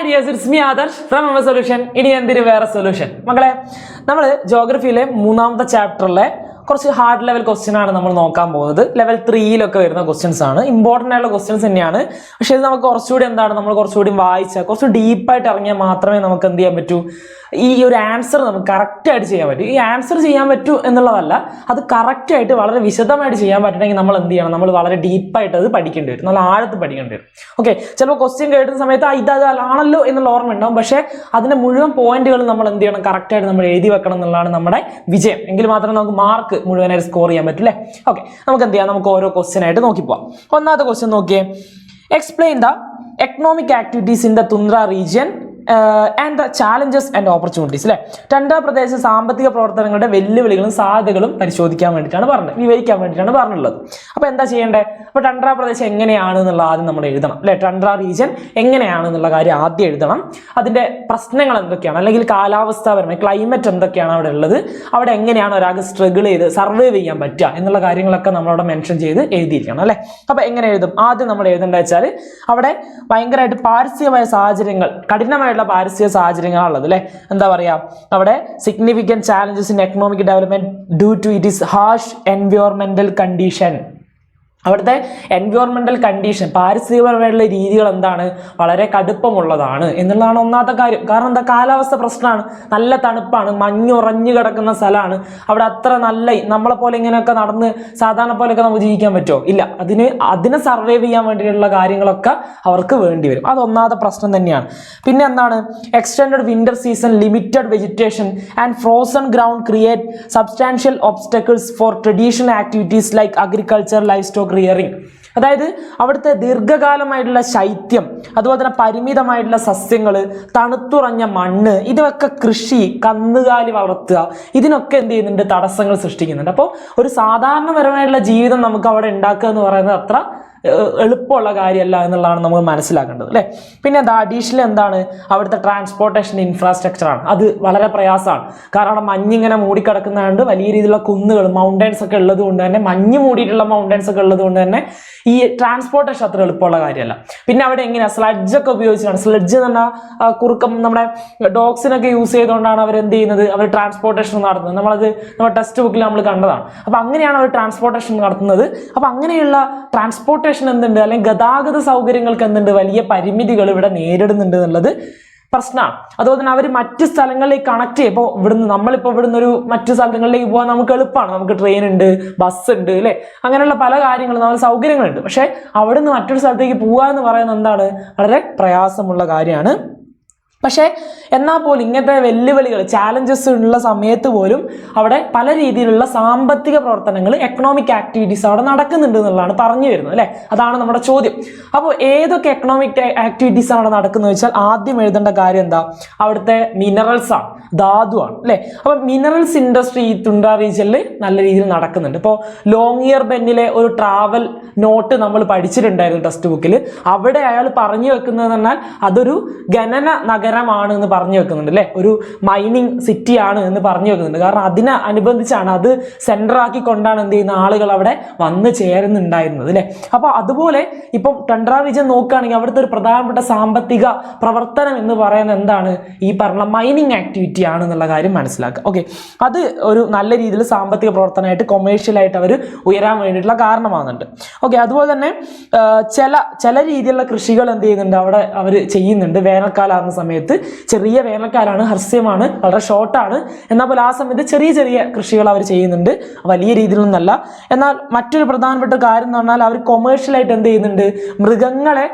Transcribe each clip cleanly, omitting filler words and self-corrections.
Hi dears, it's me Adarsh from our solution. ഇനി എന്തിന് വേറെ സൊല്യൂഷൻ മക്കളെ, നമ്മൾ ജോഗ്രഫിയിലെ മൂന്നാമത്തെ ചാപ്റ്ററിലെ കുറച്ച് ഹാർഡ് ലെവൽ ക്വസ്റ്റ്യൻ ആണ് നമ്മൾ നോക്കാൻ പോകുന്നത്. ലെവൽ 3-ലൊക്കെ വരുന്ന ക്വസ്റ്റ്യൻസ് ആണ്, ഇമ്പോർട്ടൻ്റ് ആയിട്ടുള്ള ക്വസ്റ്റ്യൻസ് തന്നെയാണ്. പക്ഷേ ഇത് നമുക്ക് കുറച്ചുകൂടി നമ്മൾ കുറച്ചുകൂടി വായിച്ചാൽ കുറച്ച് ഡീപ്പായിട്ട് ഇറങ്ങിയാൽ മാത്രമേ നമുക്ക് എന്ത് ചെയ്യാൻ പറ്റൂ, ഈ ഒരു ആൻസർ നമുക്ക് കറക്റ്റായിട്ട് ചെയ്യാൻ പറ്റും. ഈ ആൻസർ ചെയ്യാൻ പറ്റൂ എന്നുള്ളതല്ല, അത് കറക്റ്റായിട്ട് വളരെ വിശദമായിട്ട് ചെയ്യാൻ പറ്റണമെങ്കിൽ നമ്മൾ എന്ത് ചെയ്യണം, നമ്മൾ വളരെ ഡീപ്പായിട്ട് അത് പഠിക്കേണ്ടി വരും, നല്ല ആഴത്ത് പഠിക്കേണ്ടി വരും. ഓക്കെ, ചിലപ്പോൾ ക്വസ്റ്റ്യൻ കേട്ടുന്ന സമയത്ത് ഇതാണല്ലോ എന്നുള്ള ഓർമ്മ ഉണ്ടാവും, പക്ഷേ അതിൻ്റെ മുഴുവൻ പോയിന്റുകൾ നമ്മൾ എന്ത് ചെയ്യണം, കറക്റ്റായിട്ട് നമ്മൾ എഴുതി വെക്കണം എന്നുള്ളതാണ് നമ്മുടെ വിജയം. എങ്കിൽ മാത്രമേ നമുക്ക് മാർക്ക് മുഴുവനായിട്ട് സ്കോർ ചെയ്യാൻ പറ്റില്ലേ. ഓക്കെ, നമുക്ക് എന്ത് ചെയ്യാം, നമുക്ക് ഓരോ ക്വസ്റ്റ്യൻ ആയിട്ട് നോക്കി പോവാം. ഒന്നാമത്തെ ക്വസ്റ്റ്യൻ നോക്കിയേ, explain the economic activities in the തുന്ദ്ര region and the challenges and opportunities. അല്ലെ, ടണ്ട്ര പ്രദേശ സാമ്പത്തിക പ്രവർത്തനങ്ങളുടെ വെല്ലുവിളികളും സാധ്യതകളും പരിശോധിക്കാൻ വേണ്ടിയിട്ടാണ് പറഞ്ഞത്, വിവരിക്കാൻ വേണ്ടിയിട്ടാണ് പറഞ്ഞിട്ടുള്ളത്. അപ്പോൾ എന്താ ചെയ്യേണ്ടത്, അപ്പോൾ ടണ്ട്ര പ്രദേശം എങ്ങനെയാണ് എന്നുള്ള ആദ്യം നമ്മൾ എഴുതണം. അല്ലെ, ടണ്ട്ര റീജിയൻ എങ്ങനെയാണ് എന്നുള്ള കാര്യം ആദ്യം എഴുതണം. അതിൻ്റെ പ്രശ്നങ്ങൾ എന്തൊക്കെയാണ്, അല്ലെങ്കിൽ കാലാവസ്ഥാപരമായി ക്ലൈമറ്റ് എന്തൊക്കെയാണ് അവിടെ ഉള്ളത്, അവിടെ എങ്ങനെയാണ് ഒരാൾക്ക് സ്ട്രഗിൾ ചെയ്ത് സർവൈവ് ചെയ്യാൻ പറ്റുക എന്നുള്ള കാര്യങ്ങളൊക്കെ നമ്മളവിടെ മെൻഷൻ ചെയ്ത് എഴുതിയിരിക്കണം. അല്ലേ, അപ്പോൾ എങ്ങനെ എഴുതും, ആദ്യം നമ്മൾ എഴുതേണ്ടത് വെച്ചാൽ അവിടെ ഭയങ്കരമായിട്ട് പാരിസ്ഥിതികമായ സാഹചര്യങ്ങൾ, കഠിനമായിട്ടുള്ള പാരിസ്ഥിതിക സാഹചര്യങ്ങളാണുള്ളത്. അല്ലെ, എന്താ പറയാ, അവിടെ significant challenges in economic development due to it is harsh എൻവയോൺമെന്റൽ കണ്ടീഷൻ. അവിടുത്തെ എൻവയോൺമെന്റൽ കണ്ടീഷൻ, പാരിസ്ഥിതികപരമായിട്ടുള്ള രീതികൾ എന്താണ്, വളരെ കടുപ്പമുള്ളതാണ് എന്നുള്ളതാണ് ഒന്നാമത്തെ കാര്യം. കാരണം എന്താ, കാലാവസ്ഥ പ്രശ്നമാണ്, നല്ല തണുപ്പാണ്, മഞ്ഞുറഞ്ഞു കിടക്കുന്ന സ്ഥലമാണ്. അവിടെ അത്ര നല്ല നമ്മളെ പോലെ ഇങ്ങനെയൊക്കെ നടന്ന് സാധാരണ പോലെയൊക്കെ നമുക്ക് ജീവിക്കാൻ പറ്റുമോ, ഇല്ല. അതിനെ സർവൈവ് ചെയ്യാൻ വേണ്ടിയിട്ടുള്ള കാര്യങ്ങളൊക്കെ അവർക്ക് വേണ്ടി വരും. അത് ഒന്നാമത്തെ പ്രശ്നം തന്നെയാണ്. പിന്നെ എന്താണ്, extended winter season, limited vegetation and frozen ground create substantial obstacles for traditional activities like agriculture, life stock rearing. അതായത് അവിടുത്തെ ദീർഘകാലമായിട്ടുള്ള ശൈത്യം, അതുപോലെ തന്നെ പരിമിതമായിട്ടുള്ള സസ്യങ്ങൾ, തണുത്തുറഞ്ഞ മണ്ണ്, ഇതൊക്കെ കൃഷി, കന്നുകാലി വളർത്തുക, ഇതിനൊക്കെ എന്ത് ചെയ്യുന്നുണ്ട്, തടസ്സങ്ങൾ സൃഷ്ടിക്കുന്നുണ്ട്. അപ്പോൾ ഒരു സാധാരണപരമായിട്ടുള്ള ജീവിതം നമുക്ക് അവിടെ ഉണ്ടാക്കുക എന്ന് പറയുന്നത് അത്ര എളുപ്പമുള്ള കാര്യമല്ല എന്നുള്ളതാണ് നമ്മൾ മനസ്സിലാക്കേണ്ടത്. അല്ലേ, പിന്നെ എന്താ അഡീഷണൽ എന്താണ്, അവിടുത്തെ ട്രാൻസ്പോർട്ടേഷൻ ഇൻഫ്രാസ്ട്രക്ചറാണ്. അത് വളരെ പ്രയാസമാണ്. കാരണം അവിടെ മഞ്ഞിങ്ങനെ മൂടിക്കിടക്കുന്നതുകൊണ്ട് വലിയ രീതിയിലുള്ള കുന്നുകൾ, മൗണ്ടൻസ് ഒക്കെ ഉള്ളത് കൊണ്ട് തന്നെ, മഞ്ഞ് മൂടിയിട്ടുള്ള മൗണ്ടൻസ് ഒക്കെ ഉള്ളത് കൊണ്ട് തന്നെ ഈ ട്രാൻസ്പോർട്ടേഷൻ അത്ര എളുപ്പമുള്ള കാര്യമല്ല. പിന്നെ അവിടെ എങ്ങനെയാണ്, സ്ലഡ്ജ് ഒക്കെ ഉപയോഗിച്ചിട്ടാണ്. സ്ലഡ്ജ് എന്ന് പറഞ്ഞാൽ കുറുക്കം നമ്മുടെ ഡോഗ്സിനൊക്കെ യൂസ് ചെയ്തുകൊണ്ടാണ് അവർ എന്ത് ചെയ്യുന്നത്, അവർ ട്രാൻസ്പോർട്ടേഷൻ നടത്തുന്നത്. നമ്മുടെ ടെക്സ്റ്റ് ബുക്കിൽ നമ്മൾ കണ്ടതാണ്. അപ്പം അങ്ങനെയാണ് അവർ ട്രാൻസ്പോർട്ടേഷൻ നടത്തുന്നത്. അപ്പം അങ്ങനെയുള്ള ട്രാൻസ്പോർട്ടേഷൻ എന്തുണ്ട്, അല്ലെങ്കിൽ ഗതാഗത സൗകര്യങ്ങൾക്ക് എന്തുണ്ട്, വലിയ പരിമിതികൾ ഇവിടെ നേരിടുന്നുണ്ട് എന്നുള്ളത് പ്രശ്നമാണ്. അതുപോലെ തന്നെ അവർ മറ്റ് സ്ഥലങ്ങളിലേക്ക് കണക്ട് ചെയ്യും. ഇപ്പോൾ നമ്മളിപ്പോൾ ഇവിടുന്ന് ഒരു മറ്റു സ്ഥലങ്ങളിലേക്ക് പോകാൻ നമുക്ക് എളുപ്പമാണ്, നമുക്ക് ട്രെയിൻ ഉണ്ട്, ബസ് ഉണ്ട്, അല്ലേ, അങ്ങനെയുള്ള പല കാര്യങ്ങളും, നമ്മൾ സൗകര്യങ്ങളുണ്ട്. പക്ഷേ അവിടുന്ന് മറ്റൊരു സ്ഥലത്തേക്ക് പോകുക എന്ന് പറയുന്നത് എന്താണ്, വളരെ പ്രയാസമുള്ള കാര്യമാണ്. പക്ഷേ എന്നാൽ പോലും ഇങ്ങനത്തെ വെല്ലുവിളികൾ, ചാലഞ്ചസ് ഉള്ള സമയത്ത് പോലും അവിടെ പല രീതിയിലുള്ള സാമ്പത്തിക പ്രവർത്തനങ്ങൾ, എക്കണോമിക് ആക്ടിവിറ്റീസ് അവിടെ നടക്കുന്നുണ്ട് എന്നുള്ളതാണ് പറഞ്ഞു വരുന്നത്. അല്ലേ, അതാണ് നമ്മുടെ ചോദ്യം. അപ്പോൾ ഏതൊക്കെ എക്കണോമിക് ആക്ടിവിറ്റീസ് ആണ് അവിടെ നടക്കുന്നത് വെച്ചാൽ ആദ്യം എഴുതേണ്ട കാര്യം എന്താ, അവിടുത്തെ മിനറൽസ് ആണ്, ധാതുവാണ്. അല്ലേ, അപ്പോൾ മിനറൽസ് ഇൻഡസ്ട്രി ഈ തുന്ദ്ര റീജിയനിൽ നല്ല രീതിയിൽ നടക്കുന്നുണ്ട്. ഇപ്പോൾ ലോങ്ങിയർ ബെന്നിലെ ഒരു ട്രാവൽ നോട്ട് നമ്മൾ പഠിച്ചിട്ടുണ്ടായിരുന്നു ടെക്സ്റ്റ് ബുക്കിൽ. അവിടെ അയാൾ പറഞ്ഞു വെക്കുന്നത് പറഞ്ഞാൽ അതൊരു ഖനന നഗരമാണ് എന്ന് പറഞ്ഞു വെക്കുന്നുണ്ട്. അല്ലേ, ഒരു മൈനിങ് സിറ്റി ആണ് എന്ന് പറഞ്ഞു വെക്കുന്നുണ്ട്. കാരണം അതിനെ അനുബന്ധിച്ചാണ്, അത് സെൻറ്റർ ആക്കിക്കൊണ്ടാണ് എന്ത് ചെയ്യുന്ന ആളുകൾ അവിടെ വന്ന് ചേരുന്നുണ്ടായിരുന്നത്. അല്ലേ, അപ്പോൾ അതുപോലെ ഇപ്പം ടണ്ട്ര റീജിയൻ നോക്കുകയാണെങ്കിൽ അവിടുത്തെ ഒരു പ്രധാനപ്പെട്ട സാമ്പത്തിക പ്രവർത്തനം എന്ന് പറയുന്നത് എന്താണ്, ഈ പറഞ്ഞ മൈനിങ് ആക്ടിവിറ്റി ആണ് എന്നുള്ള കാര്യം മനസ്സിലാക്കുക. ഓക്കെ, അത് ഒരു നല്ല രീതിയിൽ സാമ്പത്തിക പ്രവർത്തനമായിട്ട്, കൊമേഴ്ഷ്യലായിട്ട് അവർ ഉയരാൻ വേണ്ടിയിട്ടുള്ള കാരണമാകുന്നുണ്ട്. ഓക്കെ, അതുപോലെ തന്നെ ചില രീതിയിലുള്ള കൃഷികൾ എന്ത് ചെയ്യുന്നുണ്ട്, അവിടെ അവർ ചെയ്യുന്നുണ്ട്. വേനൽക്കാലാകുന്ന സമയത്ത്, ചെറിയ വേനൽക്കാലാണ്, ഹ്രസ്യമാണ്, വളരെ ഷോർട്ടാണ്. എന്നാൽ പോലും ആ സമയത്ത് ചെറിയ ചെറിയ കൃഷികൾ അവർ ചെയ്യുന്നുണ്ട്, വലിയ രീതിയിലൊന്നല്ല. എന്നാൽ മറ്റൊരു പ്രധാനപ്പെട്ട കാര്യം എന്ന് പറഞ്ഞാൽ അവർ കൊമേഴ്ഷ്യലായിട്ട് എന്ത് ചെയ്യുന്നുണ്ട്, മൃഗങ്ങളെ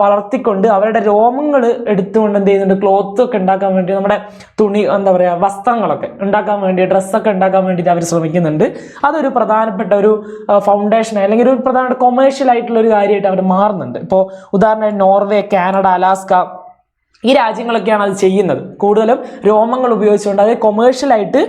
വളർത്തിക്കൊണ്ട് അവരുടെ രോമങ്ങൾ എടുത്തുകൊണ്ട് എന്ത് ചെയ്യുന്നുണ്ട്, ക്ലോത്ത് ഒക്കെ ഉണ്ടാക്കാൻ വേണ്ടി, നമ്മുടെ തുണി, എന്താ പറയുക, വസ്ത്രങ്ങളൊക്കെ ഉണ്ടാക്കാൻ വേണ്ടി, ഡ്രസ്സൊക്കെ ഉണ്ടാക്കാൻ വേണ്ടിയിട്ട് അവർ ശ്രമിക്കുന്നുണ്ട്. അതൊരു പ്രധാനപ്പെട്ട ഒരു ഫൗണ്ടേഷൻ, അല്ലെങ്കിൽ ഒരു പ്രധാനപ്പെട്ട കൊമേഴ്ഷ്യൽ ആയിട്ടുള്ള ഒരു കാര്യമായിട്ട് അവർ മാറുന്നുണ്ട്. ഇപ്പോൾ ഉദാഹരണമായിട്ട് നോർവേ, കാനഡ, അലാസ്ക, ഈ രാജ്യങ്ങളൊക്കെയാണ് അത് ചെയ്യുന്നത്. കൂടുതലും രോമങ്ങൾ ഉപയോഗിച്ചുകൊണ്ട്, അതായത് കൊമേഴ്ഷ്യലായിട്ട്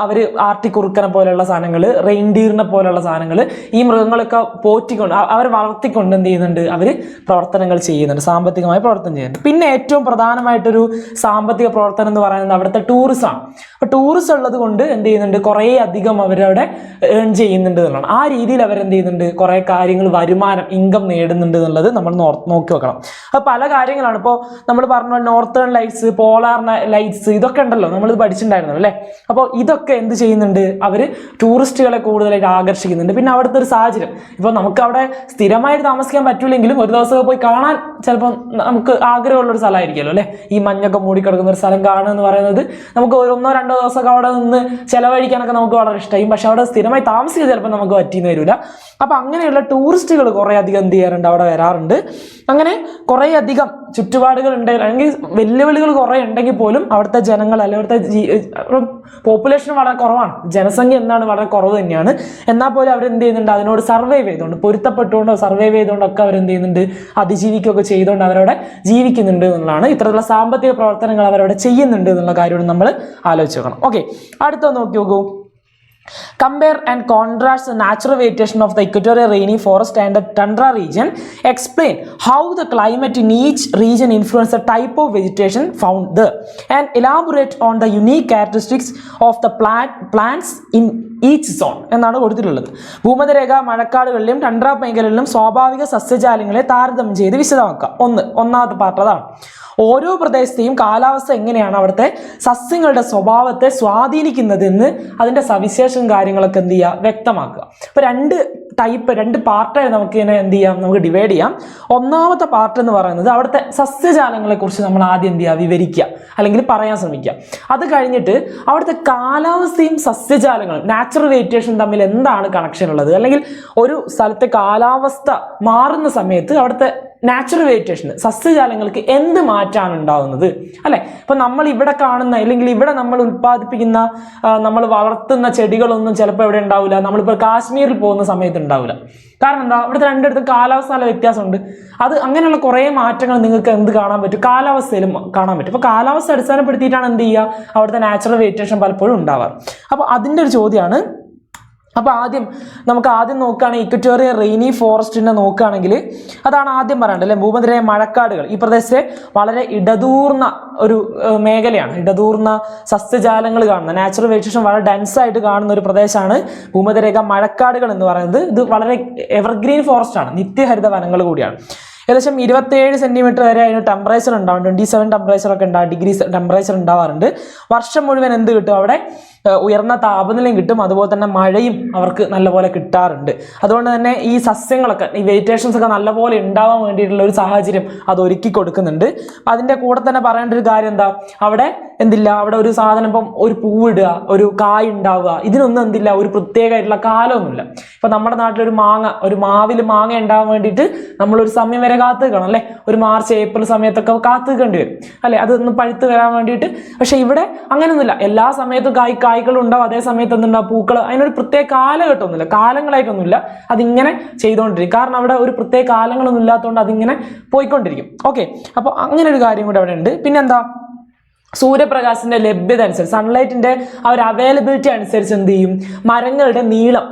അവർ ആർട്ടിക്കുറുക്കനെ പോലെയുള്ള സാധനങ്ങൾ, റെയിൻഡീറിനെ പോലെയുള്ള സാധനങ്ങൾ, ഈ മൃഗങ്ങളൊക്കെ പോറ്റിക്കൊണ്ട് അവർ വളർത്തിക്കൊണ്ട് എന്ത് ചെയ്യുന്നുണ്ട്, അവർ പ്രവർത്തനങ്ങൾ ചെയ്യുന്നുണ്ട്, സാമ്പത്തികമായി പ്രവർത്തനം ചെയ്യുന്നുണ്ട്. പിന്നെ ഏറ്റവും പ്രധാനമായിട്ടൊരു സാമ്പത്തിക പ്രവർത്തനം എന്ന് പറയുന്നത് അവിടുത്തെ ടൂറിസമാണ്. അപ്പോൾ ടൂറിസം ഉള്ളത് കൊണ്ട് എന്ത് ചെയ്യുന്നുണ്ട്, കുറേ അധികം അവരവിടെ ഏൺ ചെയ്യുന്നുണ്ട് എന്നുള്ളതാണ്. ആ രീതിയിൽ അവരെന്ത് ചെയ്യുന്നുണ്ട്, കുറേ കാര്യങ്ങൾ, വരുമാനം, ഇൻകം നേടുന്നുണ്ട് എന്നുള്ളത് നമ്മൾ നോക്കി വെക്കണം. അപ്പോൾ പല കാര്യങ്ങളാണ്. ഇപ്പോൾ നമ്മൾ പറഞ്ഞ നോർത്തേൺ ലൈറ്റ്സ്, പോളാർ ലൈറ്റ്സ്, ഇതൊക്കെ ഉണ്ടല്ലോ, നമ്മളിത് പഠിച്ചിട്ടുണ്ടായിരുന്നു അല്ലേ. അപ്പോൾ ഇതൊക്കെ എന്ത് ചെയ്യുന്നുണ്ട്, അവർ ടൂറിസ്റ്റുകളെ കൂടുതലായിട്ട് ആകർഷിക്കുന്നുണ്ട്. പിന്നെ അവിടുത്തെ ഒരു സാഹചര്യം, ഇപ്പോൾ നമുക്ക് അവിടെ സ്ഥിരമായിട്ട് താമസിക്കാൻ പറ്റില്ലെങ്കിലും ഒരു ദിവസമൊക്കെ പോയി കാണാൻ ചിലപ്പോൾ നമുക്ക് ആഗ്രഹമുള്ളൊരു സ്ഥലമായിരിക്കുമല്ലോ അല്ലേ. ഈ മഞ്ഞൊക്കെ മൂടിക്കിടക്കുന്ന ഒരു സ്ഥലം കാണുക എന്ന് പറയുന്നത് നമുക്ക് 1-2 ദിവസമൊക്കെ അവിടെ നിന്ന് ചിലവഴിക്കാനൊക്കെ നമുക്ക് വളരെ ഇഷ്ടമായും. പക്ഷെ അവിടെ സ്ഥിരമായി താമസിക്കാൻ ചിലപ്പോൾ നമുക്ക് പറ്റിയെന്ന് വരില്ല. അപ്പോൾ അങ്ങനെയുള്ള ടൂറിസ്റ്റുകൾ കുറേ അധികം എന്ത് ചെയ്യാറുണ്ട്, അവിടെ വരാറുണ്ട്. അങ്ങനെ കുറേ അധികം ചുറ്റുപാടുകൾ ഉണ്ട്, അല്ലെങ്കിൽ വെല്ലുവിളികൾ കുറേ ഉണ്ടെങ്കിൽ പോലും അവിടുത്തെ ജനങ്ങൾ അല്ലെങ്കിൽ അവിടുത്തെ പോപ്പുലേഷൻ വളരെ കുറവാണ്, ജനസംഖ്യ എന്താണ് വളരെ കുറവ് തന്നെയാണ്. എന്നാൽ പോലും അവരെന്ത് ചെയ്യുന്നുണ്ട്, അതിനോട് സർവൈവ് ചെയ്തുകൊണ്ട്, പൊരുത്തപ്പെട്ടുകൊണ്ടോ സർവൈവ് ചെയ്തുകൊണ്ടൊക്കെ അവരെന്ത് ചെയ്യുന്നുണ്ട്, അതിജീവിക്കുകയൊക്കെ ചെയ്തുകൊണ്ട് അവരവിടെ ജീവിക്കുന്നുണ്ട് എന്നുള്ളതാണ്. ഇത്തരത്തിലുള്ള സാമ്പത്തിക പ്രവർത്തനങ്ങൾ അവരവിടെ ചെയ്യുന്നുണ്ട് എന്നുള്ള കാര്യമാണ് നമ്മൾ ആലോചിച്ച് നോക്കണം. ഓക്കെ, അടുത്ത നോക്കി നോക്കൂ. Compare and contrast the natural vegetation of the equatorial rainy forest and the tundra region. Explain how the climate in each region influence the type of vegetation found there, and elaborate on the unique characteristics of the plants in each zone എന്നാണ് കൊടുത്തിട്ടുള്ളത്. ഭൂമധ്യരേഖ മഴക്കാടുകളിലും ടണ്ട്ര മേഖലകളിലും സ്വാഭാവിക സസ്യജാലങ്ങളെ താരതമ്യം ചെയ്ത് വിശദമാക്കുക. ഒന്നാമത്തെ part അതാണ്. ഓരോ പ്രദേശത്തെയും കാലാവസ്ഥ എങ്ങനെയാണ് അവിടുത്തെ സസ്യങ്ങളുടെ സ്വഭാവത്തെ സ്വാധീനിക്കുന്നതെന്ന് അതിൻ്റെ സവിശേഷം കാര്യങ്ങളൊക്കെ എന്ത് ചെയ്യുക, വ്യക്തമാക്കുക. അപ്പോൾ രണ്ട് പാർട്ടായി നമുക്ക് ഇതിനെ എന്ത് ചെയ്യാം, നമുക്ക് ഡിവൈഡ് ചെയ്യാം. ഒന്നാമത്തെ പാർട്ട് എന്ന് പറയുന്നത് അവിടുത്തെ സസ്യജാലങ്ങളെ കുറിച്ച് നമ്മൾ ആദ്യം എന്ത് ചെയ്യുക, വിവരിക്കുക അല്ലെങ്കിൽ പറയാൻ ശ്രമിക്കുക. അത് കഴിഞ്ഞിട്ട് അവിടുത്തെ കാലാവസ്ഥയും സസ്യജാലങ്ങളും നാച്ചുറൽ വെജിറ്റേഷൻ തമ്മിൽ എന്താണ് കണക്ഷൻ ഉള്ളത്, അല്ലെങ്കിൽ ഒരു സ്ഥലത്തെ കാലാവസ്ഥ മാറുന്ന സമയത്ത് അവിടുത്തെ നാച്ചുറൽ വെജിറ്റേഷൻ സസ്യജാലങ്ങൾക്ക് എന്ത് മാറ്റാണ് ഉണ്ടാകുന്നത് അല്ലെ. ഇപ്പൊ നമ്മൾ ഇവിടെ കാണുന്ന അല്ലെങ്കിൽ ഇവിടെ നമ്മൾ ഉൽപ്പാദിപ്പിക്കുന്ന നമ്മൾ വളർത്തുന്ന ചെടികളൊന്നും ചിലപ്പോൾ എവിടെ ഉണ്ടാവില്ല, നമ്മളിപ്പോൾ കാശ്മീരിൽ പോകുന്ന സമയത്ത് ഉണ്ടാവില്ല. കാരണം എന്താ, അവിടുത്തെ രണ്ടിടത്തും കാലാവസ്ഥ നല്ല വ്യത്യാസമുണ്ട്. അത് അങ്ങനെയുള്ള കുറേ മാറ്റങ്ങൾ നിങ്ങൾക്ക് എന്ത് കാണാൻ പറ്റും, കാലാവസ്ഥയിലും കാണാൻ പറ്റും. അപ്പോൾ കാലാവസ്ഥ അടിസ്ഥാനപ്പെടുത്തിയിട്ടാണ് എന്ത് ചെയ്യുക, അവിടുത്തെ നാച്ചുറൽ വെജിറ്റേഷൻ പലപ്പോഴും ഉണ്ടാവാറ്. അപ്പോൾ അതിൻ്റെ ഒരു ചോദ്യമാണ്. അപ്പോൾ നമുക്ക് ആദ്യം നോക്കുകയാണെങ്കിൽ ഇക്വറ്റോറിയൽ റെയിനി ഫോറസ്റ്റിനെ നോക്കുകയാണെങ്കിൽ അതാണ് ആദ്യം പറയേണ്ടത് അല്ലേ. ഭൂമധ്യരേഖ മഴക്കാടുകൾ ഈ പ്രദേശത്തെ വളരെ ഇടതൂർന്ന ഒരു മേഖലയാണ്, ഇടതൂർന്ന സസ്യജാലങ്ങൾ കാണുന്ന നാച്ചുറൽ വെജിറ്റേഷൻ വളരെ ഡെൻസായിട്ട് കാണുന്ന ഒരു പ്രദേശമാണ് ഭൂമധ്യരേഖ മഴക്കാടുകൾ എന്ന് പറയുന്നത്. ഇത് വളരെ എവർഗ്രീൻ ഫോറസ്റ്റ് ആണ്, നിത്യഹരിത വനങ്ങൾ കൂടിയാണ്. ഏകദേശം 27 സെന്റിമീറ്റർ വരെ അതിന് ടെമ്പറേച്ചർ ഉണ്ടാവും, 27 ടെമ്പറേച്ചറൊക്കെ ഉണ്ടാവും, ഡിഗ്രി ടെമ്പറേച്ചർ ഉണ്ടാവാറുണ്ട്. വർഷം മുഴുവൻ എന്ത് കിട്ടും, അവിടെ ഉയർന്ന താപനിലയും കിട്ടും, അതുപോലെ തന്നെ മഴയും അവർക്ക് നല്ലപോലെ കിട്ടാറുണ്ട്. അതുകൊണ്ട് തന്നെ ഈ സസ്യങ്ങളൊക്കെ ഈ വെജിറ്റേഷൻസ് ഒക്കെ നല്ലപോലെ ഉണ്ടാവാൻ വേണ്ടിയിട്ടുള്ള ഒരു സാഹചര്യം അത് ഒരുക്കി കൊടുക്കുന്നുണ്ട്. അതിൻ്റെ കൂടെ തന്നെ പറയേണ്ട ഒരു കാര്യം എന്താ, അവിടെ എന്തില്ല, അവിടെ ഒരു സാധനം ഇപ്പം ഒരു പൂവിടുക, ഒരു കായ് ഉണ്ടാവുക, ഇതിനൊന്നും എന്തില്ല, ഒരു പ്രത്യേകമായിട്ടുള്ള കാലമൊന്നുമില്ല. ഇപ്പം നമ്മുടെ നാട്ടിലൊരു മാവിൽ മാങ്ങ ഉണ്ടാവാൻ വേണ്ടിയിട്ട് നമ്മളൊരു സമയം വരെ കാത്തു നിൽക്കണം അല്ലേ. ഒരു മാർച്ച് ഏപ്രിൽ സമയത്തൊക്കെ കാത്തു നിൽക്കേണ്ടി വരും അല്ലെ, അതൊന്ന് പഴുത്ത് വരാൻ വേണ്ടിയിട്ട്. പക്ഷെ ഇവിടെ അങ്ങനെയൊന്നുമില്ല, എല്ലാ സമയത്തും കായ്കളും ഉണ്ടാവും, അതേ സമയത്ത് എന്തുണ്ടാവും, പൂക്കൾ. അതിനൊരു പ്രത്യേക കാലഘട്ടമൊന്നുമില്ല, കാലങ്ങളായിട്ടൊന്നുമില്ല, അതിങ്ങനെ ചെയ്തുകൊണ്ടിരിക്കും. കാരണം അവിടെ ഒരു പ്രത്യേക കാലങ്ങളൊന്നും ഇല്ലാത്തതുകൊണ്ട് അതിങ്ങനെ പോയിക്കൊണ്ടിരിക്കും. ഓക്കെ, അപ്പോൾ അങ്ങനെ ഒരു കാര്യം കൂടെ അവിടെ ഉണ്ട്. പിന്നെന്താ, സൂര്യപ്രകാശത്തിന്റെ ലഭ്യത അനുസരിച്ച്, സൺലൈറ്റിന്റെ ആ ഒരു അവൈലബിലിറ്റി അനുസരിച്ച് എന്ത് ചെയ്യും, മരങ്ങളുടെ നീളം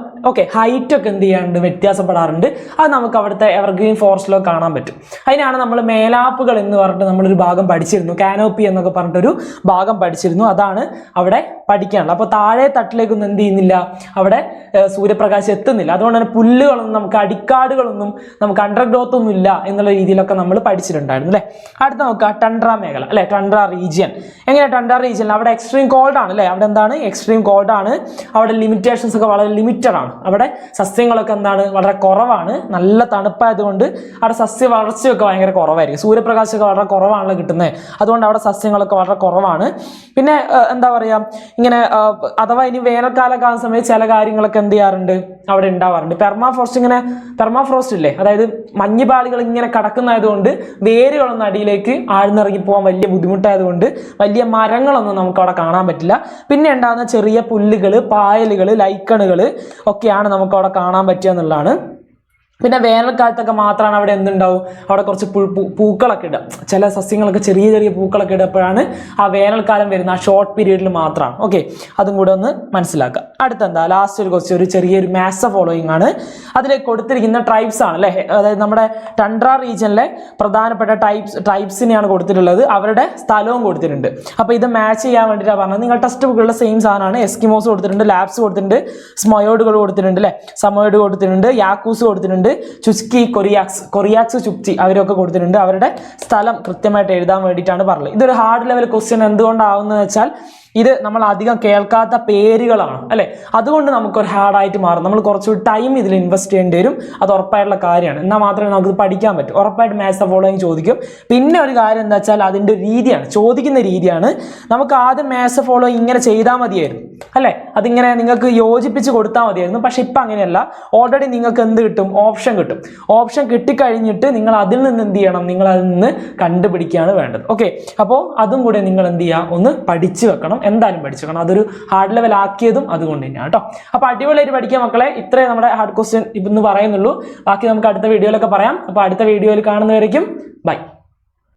ഹൈറ്റ് ഒക്കെ എന്ത് ചെയ്യാറുണ്ട്, വ്യത്യാസപ്പെടാറുണ്ട്. അത് നമുക്ക് അവിടുത്തെ എവർഗ്രീൻ ഫോറസ്റ്റിലൊക്കെ കാണാൻ പറ്റും. അതിനാണ് നമ്മൾ മേലാപ്പുകൾ എന്ന് പറഞ്ഞിട്ട് നമ്മളൊരു ഭാഗം പഠിച്ചിരുന്നു, കാനോപ്പി എന്നൊക്കെ പറഞ്ഞിട്ടൊരു ഭാഗം പഠിച്ചിരുന്നു. അതാണ് അവിടെ പഠിക്കാനുള്ളത്. അപ്പോൾ താഴെ തട്ടിലേക്കൊന്നും എന്ത് ചെയ്യുന്നില്ല, അവിടെ സൂര്യപ്രകാശം എത്തുന്നില്ല. അതുകൊണ്ട് തന്നെ പുല്ലുകളൊന്നും നമുക്ക്, അടിക്കാടുകളൊന്നും നമുക്ക്, അണ്ടർഗ്രോത്ത് ഒന്നും ഇല്ല എന്നുള്ള രീതിയിലൊക്കെ നമ്മൾ പഠിച്ചിട്ടുണ്ടായിരുന്നു അല്ലേ. അടുത്ത നോക്കുക, ടണ്ട്ര മേഖല അല്ലെ, ടണ്ട്ര റീജിയൻ. എങ്ങനെ ടണ്ട്ര റീജിയൻ, അവിടെ എക്സ്ട്രീം കോൾഡ് ആണ് അല്ലേ, അവിടെ എന്താണ് എക്സ്ട്രീം കോൾഡ് ആണ്, അവിടെ ലിമിറ്റേഷൻസ് ഒക്കെ വളരെ ലിമിറ്റഡ് ആണ്. അവിടെ സസ്യങ്ങളൊക്കെ എന്താണ്, വളരെ കുറവാണ്. നല്ല തണുപ്പായതുകൊണ്ട് അവിടെ സസ്യ വളർച്ചയൊക്കെ ഭയങ്കര കുറവായിരിക്കും, സൂര്യപ്രകാശമൊക്കെ വളരെ കുറവാണല്ലോ കിട്ടുന്നത്. അതുകൊണ്ട് അവിടെ സസ്യങ്ങളൊക്കെ വളരെ കുറവാണ്. പിന്നെ എന്താ പറയുക, ഇങ്ങനെ അഥവാ ഇനി വേനൽക്കാലമൊക്കെ ആകുന്ന സമയത്ത് ചില കാര്യങ്ങളൊക്കെ എന്ത് ചെയ്യാറുണ്ട്, അവിടെ ഉണ്ടാവാറുണ്ട്. പെർമാഫ്രോസ്റ്റ് ഇല്ലേ, അതായത് മഞ്ഞുപാളികൾ ഇങ്ങനെ കടക്കുന്നതായതുകൊണ്ട് വേരുകളൊന്നും അടിയിലേക്ക് ആഴ്ന്നിറങ്ങി പോകാൻ വലിയ ബുദ്ധിമുട്ടായതുകൊണ്ട് വലിയ മരങ്ങളൊന്നും നമുക്ക് അവിടെ കാണാൻ പറ്റില്ല. പിന്നെ ഉണ്ടാകുന്ന ചെറിയ പുല്ലുകൾ, പായലുകൾ, ലൈക്കണുകൾ ഒക്കെയാണ് നമുക്ക് അവിടെ കാണാൻ പറ്റുക എന്നുള്ളതാണ്. പിന്നെ വേനൽക്കാലത്തൊക്കെ മാത്രമാണ് അവിടെ എന്തുണ്ടാവും, അവിടെ കുറച്ച് പൂക്കളൊക്കെ ഇടുക, ചില സസ്യങ്ങളൊക്കെ ചെറിയ ചെറിയ പൂക്കളൊക്കെ ഇടുമ്പോഴാണ് ആ വേനൽക്കാലം വരുന്ന ആ ഷോർട്ട് പീരീഡിൽ മാത്രമാണ്. ഓക്കെ, അതും കൂടെ ഒന്ന് മനസ്സിലാക്കുക. അടുത്തെന്താ, ലാസ്റ്റ് ഒരു ക്വസ്റ്റ്യൻ, ഒരു ചെറിയൊരു മാസ് ഫോളോയിങ് ആണ്. അതിലേക്ക് കൊടുത്തിരിക്കുന്ന ട്രൈബ്സ് ആണ് അല്ലേ, അതായത് നമ്മുടെ ടണ്ട്ര റീജിയനിലെ പ്രധാനപ്പെട്ട ട്രൈബ്സിനെയാണ് കൊടുത്തിട്ടുള്ളത്, അവരുടെ സ്ഥലവും കൊടുത്തിട്ടുണ്ട്. അപ്പോൾ ഇത് മാച്ച് ചെയ്യാൻ വേണ്ടിയിട്ടാണ് പറഞ്ഞത്. നിങ്ങൾ ടെക്സ്റ്റ് ബുക്കുകളുടെ സെയിം സാധനമാണ്. എസ്കിമോസ് കൊടുത്തിട്ടുണ്ട്, ലാബ്സ് കൊടുത്തിട്ടുണ്ട്, സ്മയോയിഡുകൾ കൊടുത്തിട്ടുണ്ട് അല്ലേ, സമോയിഡ് കൊടുത്തിട്ടുണ്ട്, യാക്കൂസ് കൊടുത്തിട്ടുണ്ട്, കൊടുത്തിട്ടുണ്ട്. ചുസ്കി, കൊറിയാക്സ്, ചുക്ചി അവരൊക്കെ കൊടുത്തിട്ടുണ്ട്. അവരുടെ സ്ഥലം കൃത്യമായിട്ട് എഴുതാൻ വേണ്ടിയിട്ടാണ് പറഞ്ഞത്. ഇതൊരു ഹാർഡ് ലെവൽ ക്വസ്റ്റ്യൻ എന്തുകൊണ്ടാവുന്നത് വെച്ചാൽ ഇത് നമ്മൾ അധികം കേൾക്കാത്ത പേരുകളാണ് അല്ലെ, അതുകൊണ്ട് നമുക്കൊരു ഹാർഡായിട്ട് മാറും. നമ്മൾ കുറച്ചുകൂടി ടൈം ഇതിൽ ഇൻവെസ്റ്റ് ചെയ്യേണ്ടി വരും. അത് ഉറപ്പായിട്ടുള്ള കാര്യമാണ്. എന്നാൽ മാത്രമേ നമുക്ക് പഠിക്കാൻ പറ്റൂ. ഉറപ്പായിട്ട് മാത്സ് ദ ഫോളോയിങ് ചോദിക്കും. പിന്നെ ഒരു കാര്യം എന്താ വെച്ചാൽ അതിൻ്റെ രീതിയാണ്, ചോദിക്കുന്ന രീതിയാണ്. നമുക്ക് ആദ്യം മാത്സ് ദ ഫോളോയിങ് ഇങ്ങനെ ചെയ്താൽ മതിയായിരുന്നു അല്ലെ, അതിങ്ങനെ നിങ്ങൾക്ക് യോജിപ്പിച്ച് കൊടുത്താൽ മതിയായിരുന്നു. പക്ഷെ ഇപ്പം അങ്ങനെയല്ല. ഓൾറെഡി നിങ്ങൾക്ക് എന്ത് കിട്ടും? ഓപ്ഷൻ കിട്ടും. ഓപ്ഷൻ കിട്ടിക്കഴിഞ്ഞിട്ട് നിങ്ങൾ അതിൽ നിന്ന് എന്ത് ചെയ്യണം? നിങ്ങൾ അതിൽ നിന്ന് കണ്ടുപിടിക്കുകയാണ് വേണ്ടത്. ഓക്കെ, അപ്പോൾ അതും കൂടെ നിങ്ങൾ എന്ത് ചെയ്യുക? ഒന്ന് പഠിച്ചു വെക്കണം. എന്തായാലും പഠിച്ചു വെക്കണം. അതൊരു ഹാർഡ് ലെവൽ ആക്കിയതും അതുകൊണ്ട് തന്നെയാണ് കേട്ടോ. അപ്പോൾ അടിപൊളിയായിട്ട് പഠിക്കുക മക്കളെ. ഇത്രയും നമ്മുടെ ഹാർഡ് ക്വസ്റ്റ്യൻ ഇന്ന് പറയുന്നുള്ളൂ. ബാക്കി നമുക്ക് അടുത്ത വീഡിയോയിലൊക്കെ പറയാം. അപ്പോൾ അടുത്ത വീഡിയോയിൽ കാണുന്നവരേക്കും ബൈ.